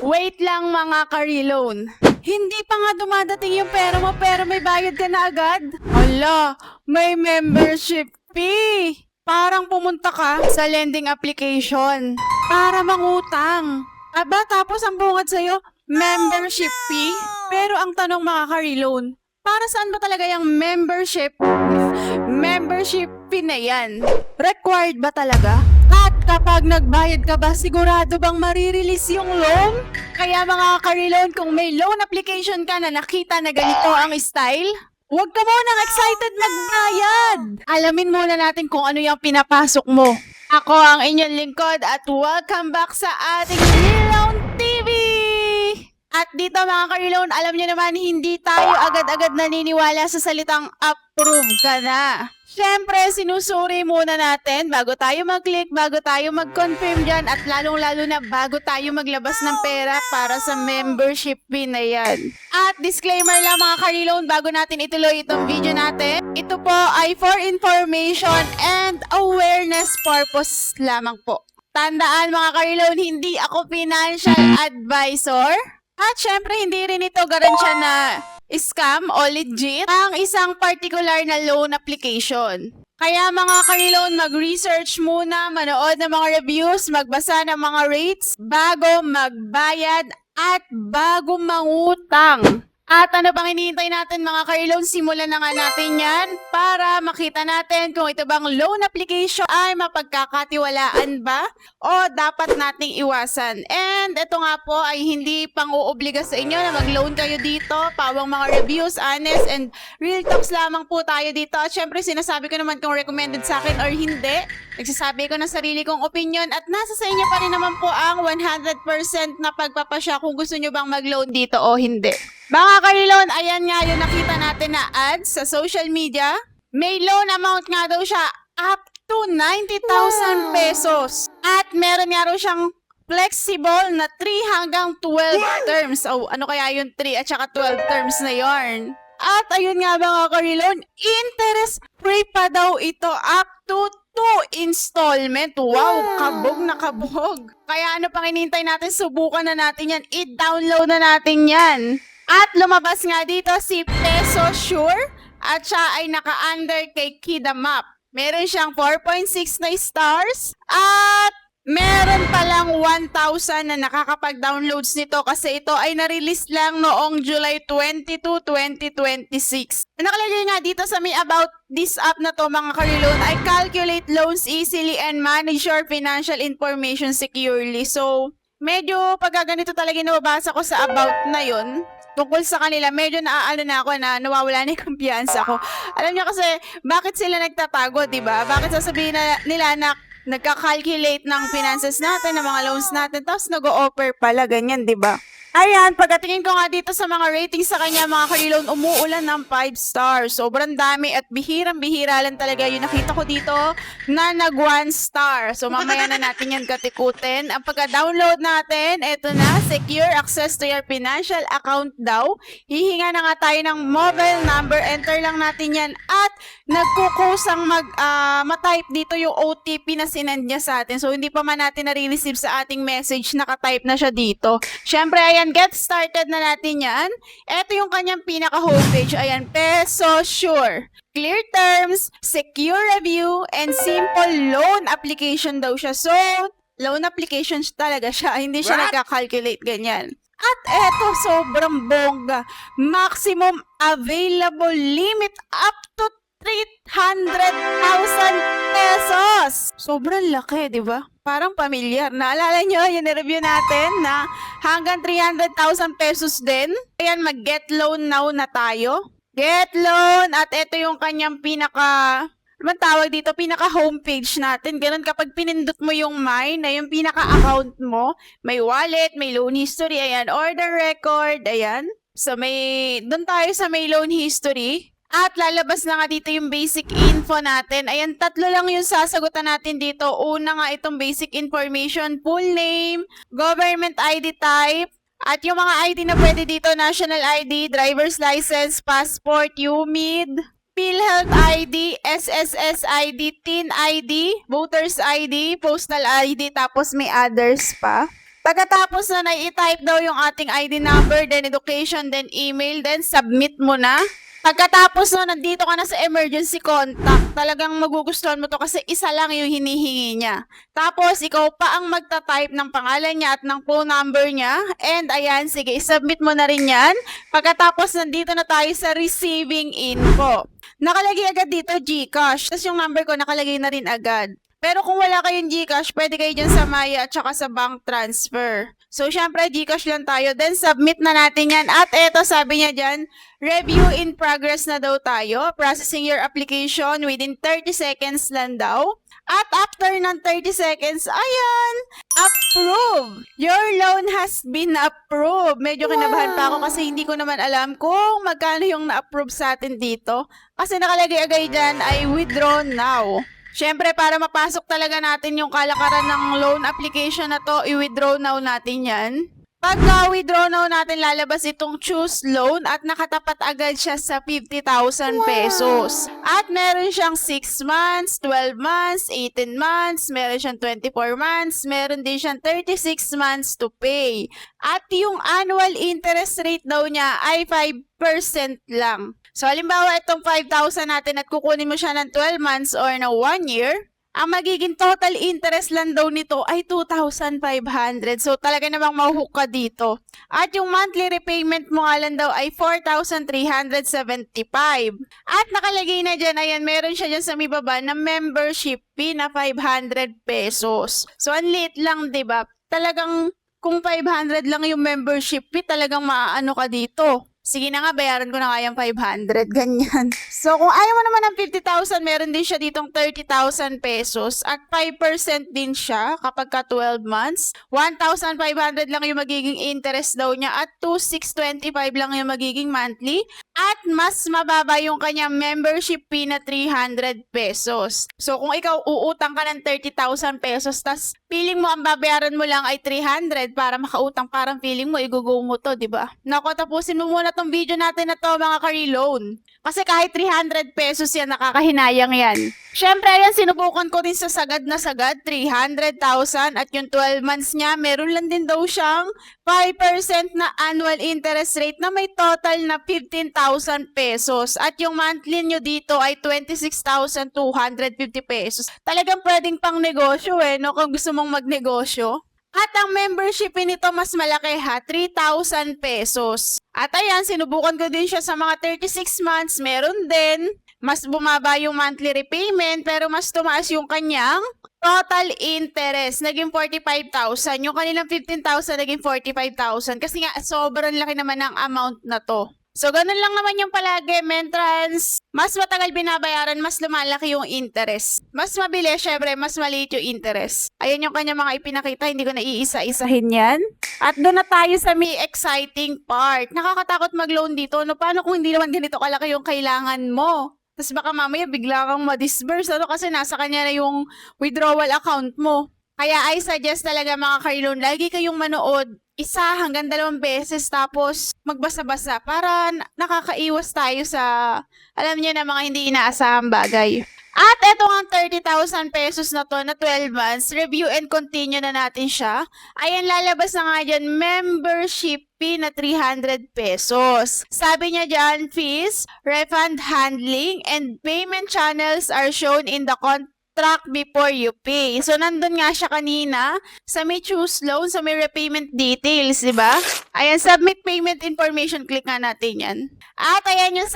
Wait lang mga ka-reloan. Hindi pa nga dumadating yung pera mo pero may bayad ka na agad? Hala, may membership fee. Parang pumunta ka sa lending application para mangutang. Aba, tapos ang bungad sa'yo, membership fee? Pero ang tanong mga ka-reloan, para saan ba talaga yung membership fee na yan? Required ba talaga? At kapag nagbayad ka ba, sigurado bang marirelease yung loan? Kaya mga ka-reloan, kung may loan application ka na nakita na ganito ang style, huwag ka munang excited magbayad. Alamin muna natin kung ano yung pinapasok mo. Ako ang inyong lingkod at welcome back sa ating Reloan TV! At dito mga ka-reloan, alam nyo naman, hindi tayo agad-agad naniniwala sa salitang approve ka na. Siyempre, sinusuri muna natin bago tayo mag-click, bago tayo mag-confirm dyan, at lalong-lalo na bago tayo maglabas ng pera para sa membership fee na yan. At disclaimer lang mga ka-reloan, bago natin ituloy itong video natin, ito po ay for information and awareness purpose lamang po. Tandaan mga ka-reloan, hindi ako financial advisor. At syempre, hindi rin ito garansya na scam o legit ang isang particular na loan application. Kaya mga ka-reloan, mag-research muna, manood ng mga reviews, magbasa ng mga rates bago magbayad at bago mangutang. At ano pang hinihintay natin mga ka-reloan, simulan na nga natin yan para makita natin kung ito bang loan application ay mapagkakatiwalaan ba o dapat nating iwasan. And ito nga po ay hindi pang-uubliga sa inyo na mag-loan kayo dito, pawang mga reviews, honest and real talks lamang po tayo dito. At syempre sinasabi ko naman kung recommended sa akin or hindi. Nagsasabi ko ng sarili kong opinion at nasa sa inyo pa rin naman po ang 100% na pagpapasya kung gusto nyo bang mag-loan dito o hindi. Mga ka-reloan, ayan nga yung nakita natin na ads sa social media. May loan amount nga daw siya up to 90,000 pesos. At meron nga raw siyang flexible na 3 hanggang 12 terms. Oh, ano kaya yung 3 at saka 12 terms na yarn? At ayun nga mga ka-reloan, interest free pa daw ito up to 2 installment. Wow, kabog na kabog. Kaya ano pang hinihintay natin? Subukan na natin yan. I-download na natin yan. At lumabas nga dito si Peso Sure at siya ay naka-under kay Kida Map. Meron siyang 4.6 na stars at meron palang 1,000 na nakakapag-downloads nito kasi ito ay na-release lang noong July 22, 2026. Nakalagay nga dito sa may about this app na to mga ka-reloan ay calculate loans easily and manage your financial information securely. So, medyo pagka ganito talaga nababasa ko sa about na yon tungkol sa kanila, medyo naaano na ako na nawawala na yung kumpiyansa ko. Alam niyo kasi, bakit sila nagtatago, diba? Bakit sasabihin nila na nagka-calculate ng finances natin, ng mga loans natin, tapos nag-o-offer pala, ganyan, diba? Ayan, pagkatingin ko nga dito sa mga ratings sa kanya, mga ka-reloan, umuulan ng 5 stars. Sobrang dami at bihirang-bihira lang talaga yung nakita ko dito na nag 1 star. So mamaya na natin yan katikutin. Ang pagka-download natin, eto na, secure access to your financial account daw. Hihinga na nga tayo ng mobile number, enter lang natin yan at nagkukusang ma-type dito yung OTP na sinend niya sa atin. So hindi pa man natin nare-receive sa ating message, naka-type na siya dito. Syempre, ayan, get started na natin yan. Ito yung kanyang pinaka-homepage. Ayan, Peso Sure. Clear terms, secure review, and simple loan application daw siya. So, loan applications talaga siya. Hindi siya nagka-calculate ganyan. At eto, sobrang bongga. Maximum available limit up to 300,000 pesos. Sobrang laki, di ba? Parang pamilyar. Naalala nyo, yung review natin na hanggang 300,000 pesos din. Ayan, mag-get loan now na tayo. Get loan! At ito yung kanyang anong tawag dito? Pinaka-homepage natin. Ganun kapag pinindot mo yung mine na yung pinaka-account mo, may wallet, may loan history, ayan, order record, ayan. So, doon tayo sa may loan history. At lalabas na nga dito yung basic info natin. Ayan, 3 lang yung sasagutan natin dito. Una nga itong basic information, full name, government ID type, at yung mga ID na pwede dito, national ID, driver's license, passport, UMID, PhilHealth ID, SSS ID, TIN ID, Voters ID, Postal ID, tapos may others pa. Pagkatapos na i-type daw yung ating ID number, then education, then email, then submit mo na. Pagkatapos na nandito ka na sa emergency contact, talagang magugustuhan mo to kasi isa lang yung hinihingi niya. Tapos, ikaw pa ang magta-type ng pangalan niya at ng phone number niya. And ayan, sige, submit mo na rin yan. Pagkatapos, nandito na tayo sa receiving info. Nakalagay agad dito GCash. Tapos yung number ko nakalagay na rin agad. Pero kung wala kayong GCash, pwede kayo dyan sa Maya at saka sa bank transfer. So, syempre, GCash lang tayo. Then, submit na natin yan. At eto, sabi niya dyan, review in progress na daw tayo. Processing your application within 30 seconds lang daw. At after ng 30 seconds, ayan, approve! Your loan has been approved. Medyo kinabahan pa ako kasi hindi ko naman alam kung magkano yung na-approve sa atin dito. Kasi nakalagay agad dyan ay withdraw now. Siyempre, para mapasok talaga natin yung kalakaran ng loan application na to, i-withdraw now natin yan. Pagka-withdraw now natin, lalabas itong choose loan at nakatapat agad siya sa 50,000 pesos. At meron siyang 6 months, 12 months, 18 months, meron siyang 24 months, meron din siyang 36 months to pay. At yung annual interest rate daw niya ay 5% lang. So, halimbawa, itong 5,000 natin at kukunin mo siya ng 12 months or na 1 year, ang magiging total interest lang daw nito ay 2,500. So, talaga namang mahuhook ka dito. At yung monthly repayment mo nga lang daw ay 4,375. At nakalagay na dyan, ayan, meron siya dyan sa may baba na membership fee na 500 pesos. So, ang liit lang, diba? Talagang, kung 500 lang yung membership fee, talagang maaano ka dito. Sige na nga, bayaran ko na nga yung 500, ganyan. So, kung ayaw mo naman ng 50,000, meron din siya ditong 30,000 pesos at 5% din siya kapag ka 12 months. 1,500 lang yung magiging interest daw niya at 2,625 lang yung magiging monthly. At mas mababa yung kanyang membership fee na 300 pesos. So, kung ikaw uutang ka ng 30,000 pesos, tas feeling mo ang babayaran mo lang ay 300 para makautang, parang feeling mo, igugo mo to, di ba? Naku, tapusin mo muna tong video natin na to, mga ka-reloan. Kasi kahit 300 pesos yan, nakakahinayang yan. Siyempre, ayan, sinubukan ko din sa sagad na sagad, 300,000 at yung 12 months niya, meron lang din daw siyang 5% na annual interest rate na may total na 15,000 pesos. At yung monthly nyo dito ay 26,250 pesos. Talagang pwedeng pang negosyo no, kung gusto mong magnegosyo. At ang membership nito mas malaki 3,000 pesos. At ayan, sinubukan ko din siya sa mga 36 months, meron din. Mas bumaba yung monthly repayment pero mas tumaas yung kanyang total interest. Naging 45,000. Yung kanilang 15,000 naging 45,000 kasi nga sobrang laki naman ng amount na to. So, ganun lang naman yung palagi, Mentrans. Mas matagal binabayaran, mas lumalaki yung interest. Mas mabilis, syempre, mas maliit yung interest. Ayan yung kanya mga ipinakita, hindi ko na iisa-isahin yan. At doon na tayo sa may exciting part. Nakakatakot mag-loan dito. No, paano kung hindi naman ganito kalaki yung kailangan mo? Tapos baka mamaya bigla kang ma-disburse, kasi nasa kanya na yung withdrawal account mo. Kaya I suggest talaga mga ka-reloan, lagi kayong manood 1 hanggang 2 beses tapos magbasa-basa para nakakaiwas tayo sa, alam niyo na, mga hindi inaasahang bagay. At eto ang 30,000 pesos na to na 12 months, review and continue na natin siya. Ayan, lalabas na nga dyan, membership fee na 300 pesos. Sabi niya dyan, fees, refund handling, and payment channels are shown in the contract before you pay. So, nandun nga siya kanina sa may choose loan, sa may repayment details, di ba? Ayan, submit payment information. Click nga natin yan. At ayan yung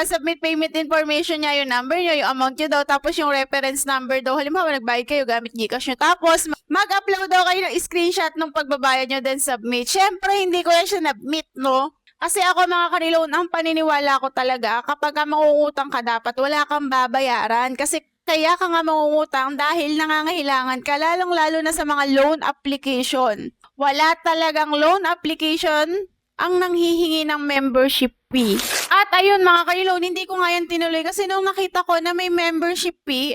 submit payment information niya, yung number niyo, yung amount niyo daw, tapos yung reference number daw. Halimbawa, nagbayad kayo gamit GCash nyo. Tapos, mag-upload daw kayo ng screenshot ng pagbabayad nyo, then submit. Siyempre, hindi ko yan siya na-admit, no? Kasi ako, mga ka-reloan, ang paniniwala ko talaga, kapag mangungutang ka, dapat wala kang babayaran. Kasi kaya ka nga mangungutang dahil nangangailangan ka, lalong-lalo na sa mga loan application. Wala talagang loan application ang nanghihingi ng membership fee. At ayun mga ka-reloan, hindi ko nga yan tinuloy kasi nung nakita ko na may membership fee,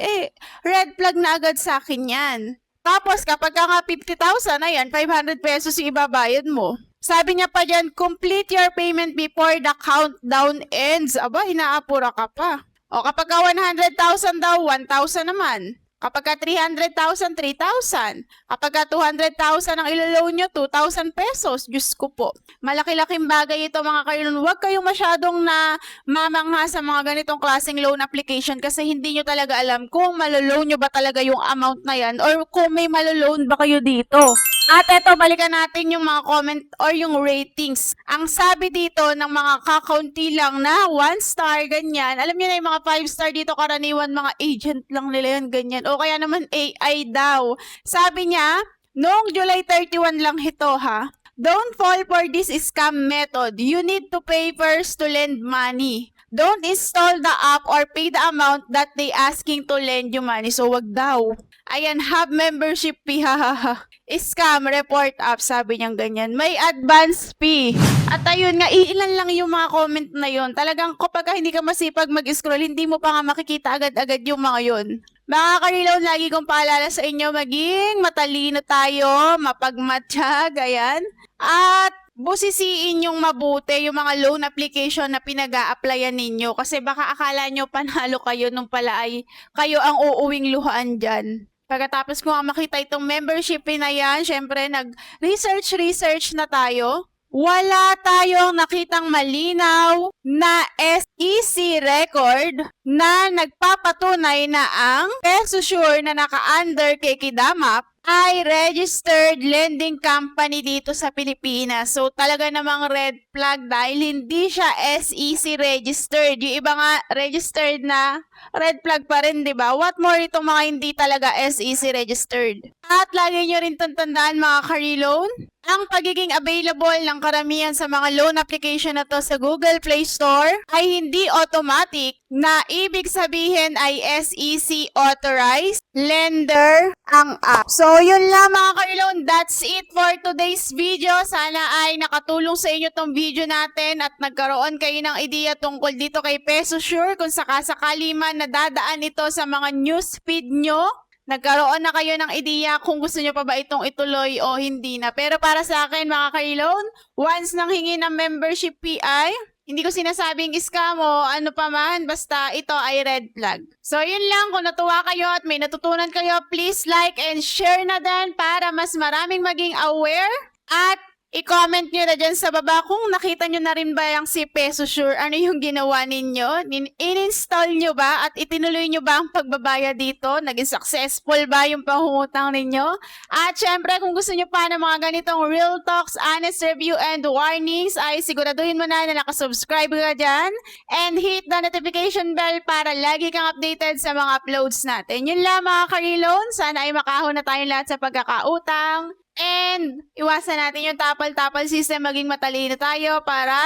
red flag na agad sa akin yan. Tapos kapag ka nga 50,000, ayan, 500 pesos yung ibabayad mo. Sabi niya pa dyan, complete your payment before the countdown ends. Aba, inaapura ka pa. O kapag ka 100,000 daw, 1,000 naman. Kapag ka 300,000, 3,000. Kapag ka 200,000 ang ilo-loan nyo, 2,000 pesos. Diyos ko po. Malaki-laking bagay ito mga karilon. Huwag kayong masyadong na mamangha sa mga ganitong klaseng loan application kasi hindi nyo talaga alam kung maloloan nyo ba talaga yung amount na yan or kung may maloloan ba kayo dito. At eto, balikan natin yung mga comment or yung ratings. Ang sabi dito ng mga kakaunti lang na 1 star, ganyan. Alam niyo na yung mga 5 star dito, karaniwan mga agent lang nila yun, ganyan. O kaya naman AI daw. Sabi niya, noong July 31 lang ito ha. Don't fall for this scam method. You need to pay first to lend money. Don't install the app or pay the amount that they asking to lend you money. So, wag daw. Ayan, have membership fee, hahaha. Scam report app, sabi niyang ganyan. May advance fee. At ayun nga, ilan lang yung mga comment na yun. Talagang kapag hindi ka masipag mag-scroll, hindi mo pa nga makikita agad-agad yung mga yun. Mga karilaw, lagi kong paalala sa inyo, maging matalino tayo, mapagmatsyag, ayan. At busisiin yung mabuti yung mga loan application na pinag-a-applyan ninyo. Kasi baka akala nyo panalo kayo nung pala ay kayo ang uuwing luhaan dyan. Pagkatapos ko nga makita itong membership na yan, syempre nag-research na tayo. Wala tayong nakitang malinaw na SEC record na nagpapatunay na ang PesoSure na naka-under kay Kidamap ay registered lending company dito sa Pilipinas. So talaga namang red flag dahil hindi siya SEC registered. Yung iba nga registered na red flag pa rin, di ba? What more itong mga hindi talaga SEC registered. At lagi nyo rin tandaan mga ka-reloan, ang pagiging available ng karamihan sa mga loan application na to sa Google Play Store ay hindi automatic na ibig sabihin ay SEC authorized lender ang app. So yun lang mga ka-reloan, that's it for today's video. Sana ay nakatulong sa inyo tong video natin at nagkaroon kayo ng ideya tungkol dito kay PesoSure kung sakasakali man nadadaan ito sa mga newsfeed nyo. Nagkaroon na kayo ng ideya kung gusto nyo pa ba itong ituloy o hindi na. Pero para sa akin mga ka-reloan, once nang hingi ng membership PI, hindi ko sinasabing scam o ano pa man, basta ito ay red flag. So yun lang, kung natuwa kayo at may natutunan kayo, please like and share na din para mas maraming maging aware. At i-comment nyo na dyan sa baba kung nakita nyo na rin ba yung si PesoSure, ano yung ginawa ninyo? In-install nyo ba at itinuloy nyo ba ang pagbabayad dito? Naging successful ba yung pangungutang ninyo? At syempre, kung gusto nyo pa ng mga ganitong real talks, honest review, and warnings, ay siguraduhin mo na nakasubscribe ka dyan and hit the notification bell para lagi kang updated sa mga uploads natin. Yun lang mga ka-reloan, sana ay makahon na tayong lahat sa pagkakautang. And iwasan natin yung tapal-tapal system, maging matalino tayo para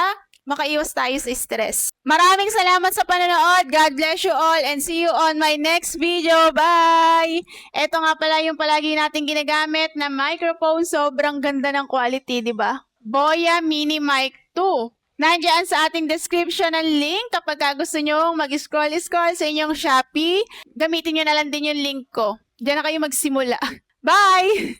makaiwas tayo sa stress. Maraming salamat sa panonood. God bless you all and see you on my next video. Bye! Ito nga pala yung palagi natin ginagamit na microphone. Sobrang ganda ng quality, di ba? Boya Mini Mic 2. Nandiyan sa ating description ang link kapag gusto nyo mag-scroll-scroll sa inyong Shopee. Gamitin nyo na lang din yung link ko. Diyan na kayo magsimula. Bye!